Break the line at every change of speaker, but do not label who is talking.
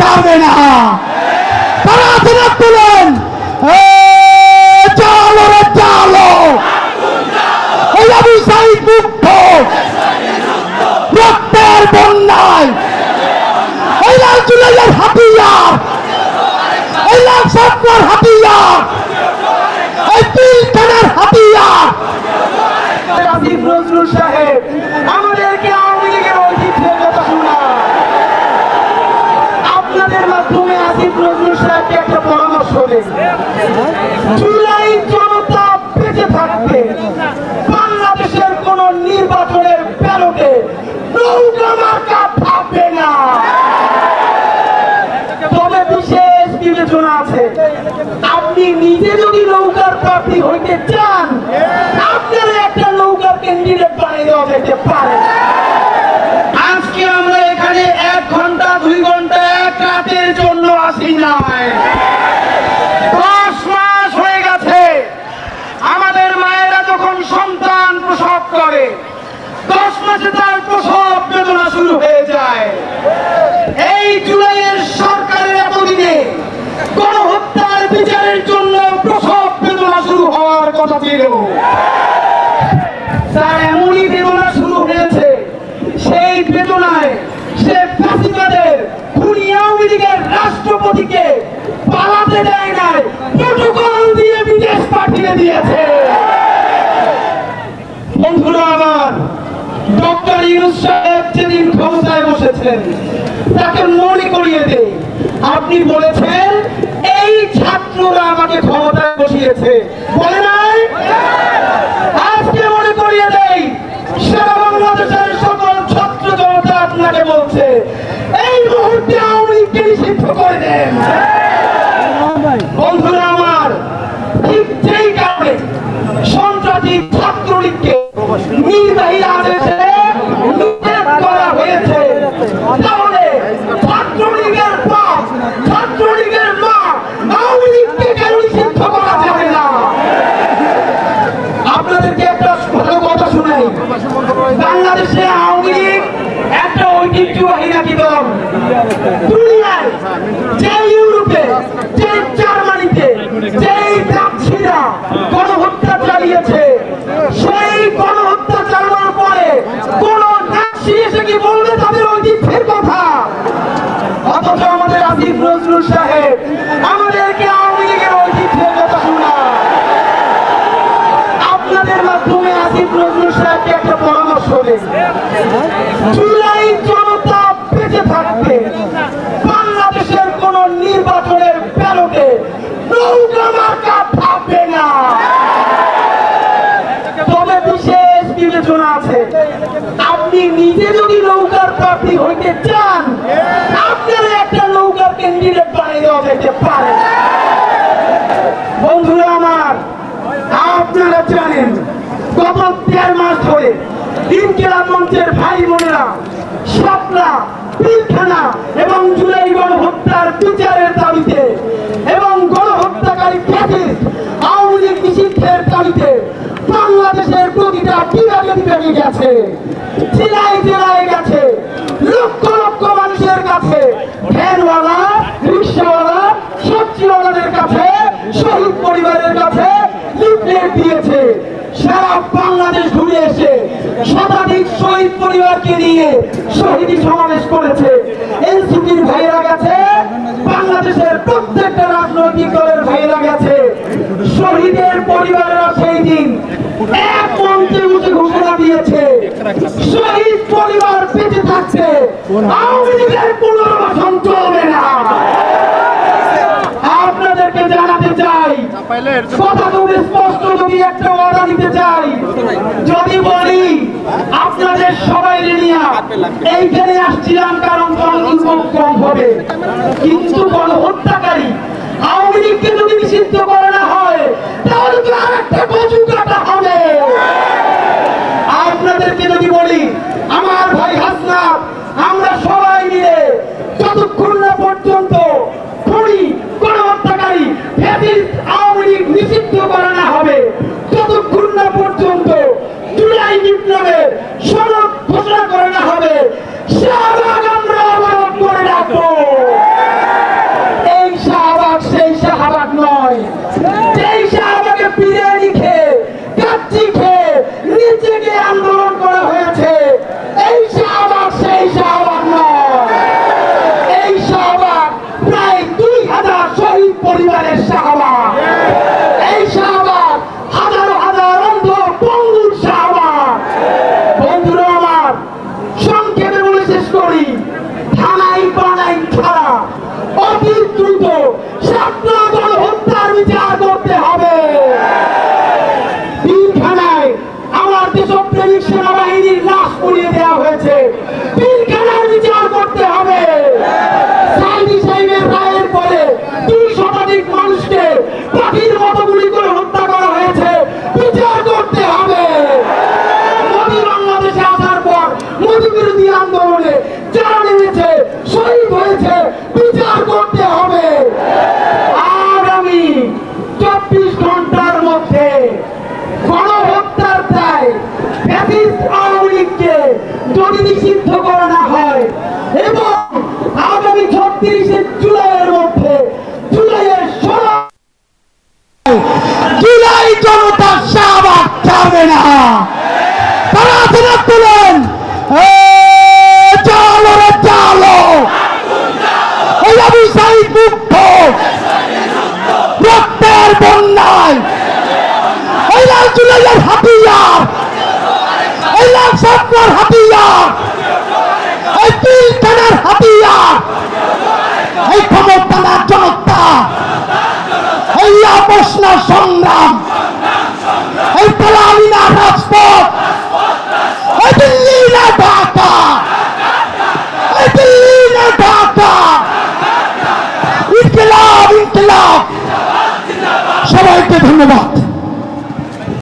যাবে না। তারা হাত তুলেন, চালো রে চালো, এই আবু সাইদ মুক্ত, রক্তের বন্যায় এই লাল জুলাইয়ের হাতিয়ার, এই লাল সাতরার হাতিয়ার, এই পিলখানার হাতিয়ার।
আসিফ নজরুল সাহেব আমাদেরকে আওয়ামী লীগের ঐতিহ্যের কথা শোনান। আপনাদের মাধ্যমে আসিফ নজরুল সাহেবকে একটা পরামর্শ দেন, জুলাই জনতা বেঁচে থাকতে বাংলাদেশের কোন নির্বাচনের ব্যালটে নৌকা মার্কা থাকবে না। তবে বিশেষ বিবেচনা আছে, আপনি নিজে যদি নৌকার প্রার্থী হইতে চান আপনারা একটা নৌকার ক্যান্ডিডেট বানিয়ে দেওয়া যেতে পারে। আজকে আমরা এখানে 1 ঘন্টা 2 ঘন্টা 1 রাতের জন্য আসি নাই, 10 মাস হয়ে গেছে। আমাদের মায়েরা যখন সন্তান প্রসব করে 10 মাসে তার প্রসব বেদনা শুরু হয়ে যায়। এই জুলাইয়ের সরকারের এতদিনে গণহত্যার বিচারের জন্য প্রসব বেদনা শুরু হওয়ার কথা ছিল, তার এমনই বেদনা শুরু হয়েছে। সেই বেদনায় সে ফ্যাসিবাদের খুনি আওয়ামী লীগের রাষ্ট্রপতিকে পালাতে দেয় নাই, প্রটোকল দিয়ে বিদেশ পাঠিয়ে দিয়েছে। বন্ধুরা আমার, ডক্টর ইউনূস সাহেব যেদিন ক্ষমতায় বসেছেন তাকে মনে করিয়ে দেই, আপনি বলেছেন এই ছাত্ররা আমাকে ক্ষমতায় বসিয়েছে, বলে নাই? আজকে মনে করিয়ে দেই, সারা বাংলাদেশের সকল ছাত্র জনতা আপনাকে বলছে এই মুহূর্তে আওয়ামী লীগকে নিষিদ্ধ করে দেন। বন্ধুরা আমার, ঠিক যেই কারণে সন্ত্রাসী ছাত্রলীগকে নির্বাহী আদেশে নিষেধ করা হয়েছে, তাহলে ছাত্রলীগের বাপ, ছাত্রলীগের মা আওয়ামী লীগকে কেন নিষিদ্ধ করা যাবে না? আপনাদেরকে একটা ভালো কথা শোনাই, বাংলাদেশে আওয়ামী লীগ একটা ঐতিহ্যবাহী নাকি দল। দুনিয়ায় যে ইউরোপে, যে জার্মানিতে, যেই নাৎসিরা গণহত্যা চালিয়েছে, সেই গণহত্যা চালানোর পরে কোন নাৎসি এসে কি বলবে তাদের ঐতিহ্যের কথা? অথচ আমাদের আসিফ নজরুল সাহেব আমাদেরকে আওয়ামী লীগের ঐতিহ্যের কথা শোনান। আপনাদের মাধ্যমে আসিফ নজরুল সাহেবকে একটা পরামর্শ দেন, জুলাই জনতা বেঁচে থাকতে বাংলাদেশের কোন নির্বাচনের ব্যালটে নৌকা মার্কা থাকবে না। তবে বিশেষ বিবেচনা আছে, আপনি নিজে যদি নৌকার প্রার্থী হইতে চান আপনারা একটা নৌকার ক্যান্ডিডেট বানিয়ে দেওয়া যেতে পারে। বন্ধুরা আমার, আপনারা জানেন গত 1.5 মাস ধরে ইনকিলাব মঞ্চের ভাই বোনেরা শাপলা, পিলখানা এবং জুলাই গণহত্যার বিচারের দাবিতে এবং গণহত্যাকারী ফ্যাসিস্ট আওয়ামী লীগ নিষিদ্ধের দাবিতে বাংলাদেশের প্রতিটা বিভাগে বিভাগে গেছে, জেলায় জেলায় গেছে, লক্ষ লক্ষ মানুষের কাছে, ভ্যানওয়ালা, রিক্সাওয়ালা, সবজিওয়ালাদের কাছে, শহীদ পরিবারের কাছে লিফলেট দিয়েছে। সারা বাংলাদেশ ঘুরে এসে শতাধিক শহীদ পরিবারকে নিয়ে শহীদ সমাবেশ করেছে। এনসিপির ভাইয়েরা গেছে, বাংলাদেশের প্রত্যেকটা রাজনৈতিক দলের ভাইয়েরা গেছে। শহীদের পরিবারেরা সেই দিন এক মঞ্চে উঠে ঘোষণা দিয়েছে শহীদ পরিবার বেঁচে থাকছে, আওয়ামী লীগের পুনর্বাসন চলবে না। আপনাদেরকে জানাতে চাই, কথা খুব স্পষ্ট, যদি একটা ওয়াদা দিতে চাই, যদি বলি আপনাদের সবাই নিয়ে এইখানে আসছিলাম কারণ জনসংখ্যা কম হবে, কিন্তু গণহত্যাকারী আওয়ামী লীগকে যদি নিষিদ্ধ করে না হয় তাহলে তো আর একটা কচু কাটা হবে। আপনাদেরকে যদি বলি, আমার ভাই হাসনাত, আমরা সবাই মিলে যতক্ষণ না পর্যন্ত খুনি, গণহত্যাকারী, ফ্যাসিস্ট আওয়ামী লীগ নিষিদ্ধ করা না হবে ততক্ষণ না পর্যন্ত জুলাই বিপ্লবের সনদ ঘোষণা করা না হবে, শাহবাগ আমরা অবরোধ করে রাখবো।
সংগ্রাম, এই তালাবি না রাজপথ, এই দিল্লি না ঢাকা, এই দিল্লি না ঢাকা, ইনকিলাব ইনকিলাব। সবাইকে ধন্যবাদ।